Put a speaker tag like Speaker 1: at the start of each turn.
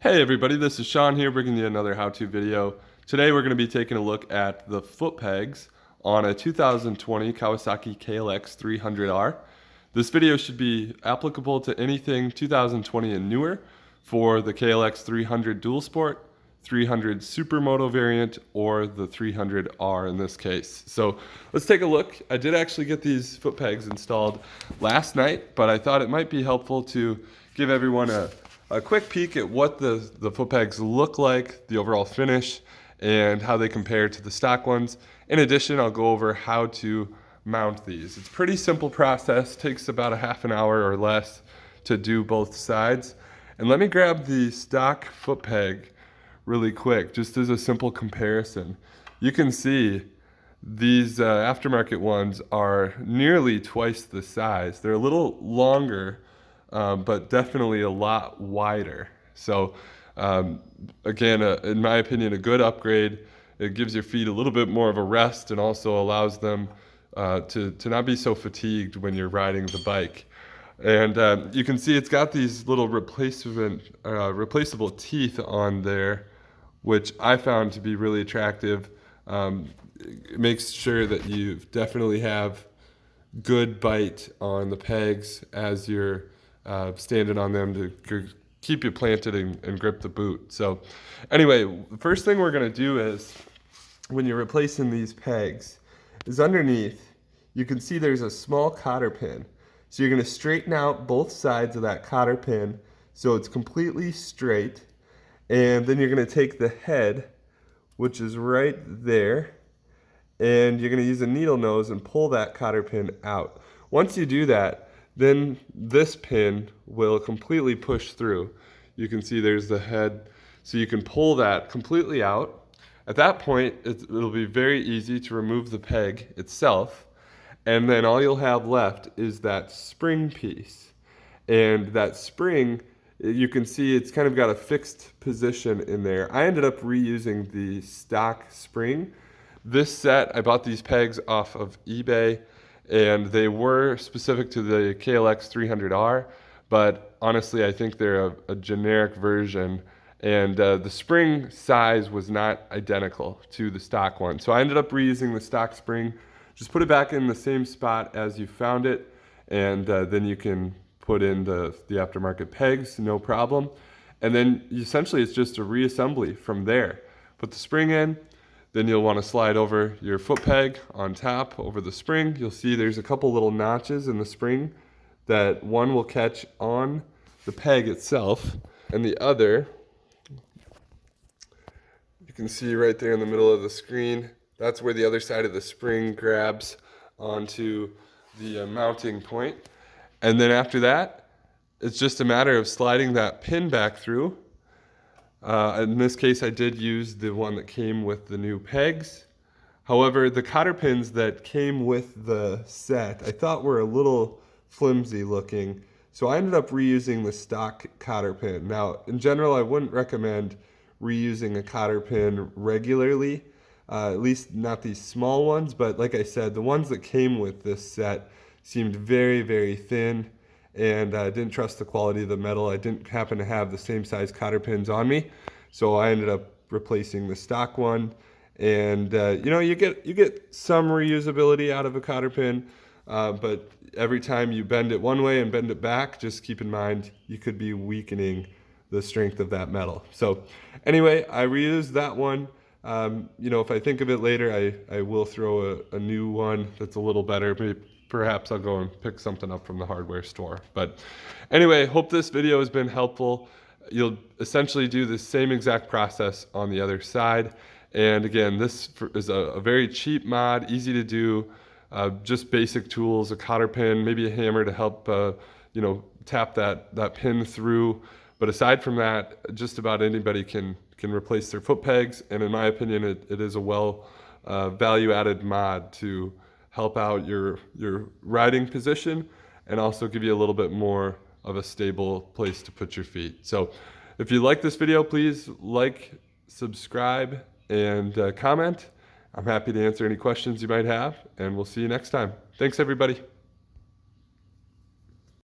Speaker 1: Hey everybody, this is Sean here bringing you another how-to video. Today we're going to be taking a look at the foot pegs on a 2020 Kawasaki KLX 300R. This video should be applicable to anything 2020 and newer for the KLX 300 Dual Sport, 300 Supermoto variant, or the 300R in this case. So let's take a look. I did actually get these foot pegs installed last night, but I thought it might be helpful to give everyone a quick peek at what the foot pegs look like, the overall finish, and how they compare to the stock ones. In addition, I'll go over how to mount these. It's a pretty simple process, takes about a half an hour or less to do both sides. And let me grab the stock foot peg really quick, just as a simple comparison. You can see these aftermarket ones are nearly twice the size. They're a little longer, but definitely a lot wider. So again, in my opinion, a good upgrade. It gives your feet a little bit more of a rest and also allows them to not be so fatigued when you're riding the bike. And you can see it's got these little replaceable teeth on there, which I found to be really attractive. It makes sure that you definitely have good bite on the pegs as you're standing on them to keep you planted and grip the boot. So anyway, the first thing we're going to do is, when you're replacing these pegs, is underneath you can see there's a small cotter pin. So you're going to straighten out both sides of that cotter pin so it's completely straight, and then you're going to take the head, which is right there, and you're going to use a needle nose and pull that cotter pin out. Once you do that, then this pin will completely push through. You can see there's the head, so you can pull that completely out. At that point, it'll be very easy to remove the peg itself, and then all you'll have left is that spring piece. And that spring, you can see it's kind of got a fixed position in there. I ended up reusing the stock spring. This set, I bought these pegs off of eBay, and they were specific to the KLX 300R, but honestly I think they're a generic version, and the spring size was not identical to the stock one. So I ended up reusing the stock spring. Just put it back in the same spot as you found it, and then you can put in the aftermarket pegs, no problem. And then essentially it's just a reassembly from there. Put the spring in. Then you'll want to slide over your foot peg on top over the spring. You'll see there's a couple little notches in the spring that one will catch on the peg itself, and the other, you can see right there in the middle of the screen, that's where the other side of the spring grabs onto the mounting point. And then after that, it's just a matter of sliding that pin back through. In this case, I did use the one that came with the new pegs. However, the cotter pins that came with the set I thought were a little flimsy looking, so I ended up reusing the stock cotter pin. Now, in general, I wouldn't recommend reusing a cotter pin regularly, at least not these small ones, but like I said, the ones that came with this set seemed very, very thin, and I didn't trust the quality of the metal. I didn't happen to have the same size cotter pins on me, so I ended up replacing the stock one. And you get some reusability out of a cotter pin, but every time you bend it one way and bend it back, just keep in mind you could be weakening the strength of that metal. So anyway, I reused that one. If I think of it later, I will throw a new one that's a little better. Perhaps I'll go and pick something up from the hardware store. But anyway, hope this video has been helpful. You'll essentially do the same exact process on the other side. And again, this is a very cheap mod, easy to do, just basic tools, a cotter pin, maybe a hammer to help tap that pin through. But aside from that, just about anybody can replace their foot pegs. And in my opinion, it is a value-added mod to help out your riding position and also give you a little bit more of a stable place to put your feet. So if you like this video, please like, subscribe, and comment. I'm happy to answer any questions you might have, and we'll see you next time. Thanks, everybody.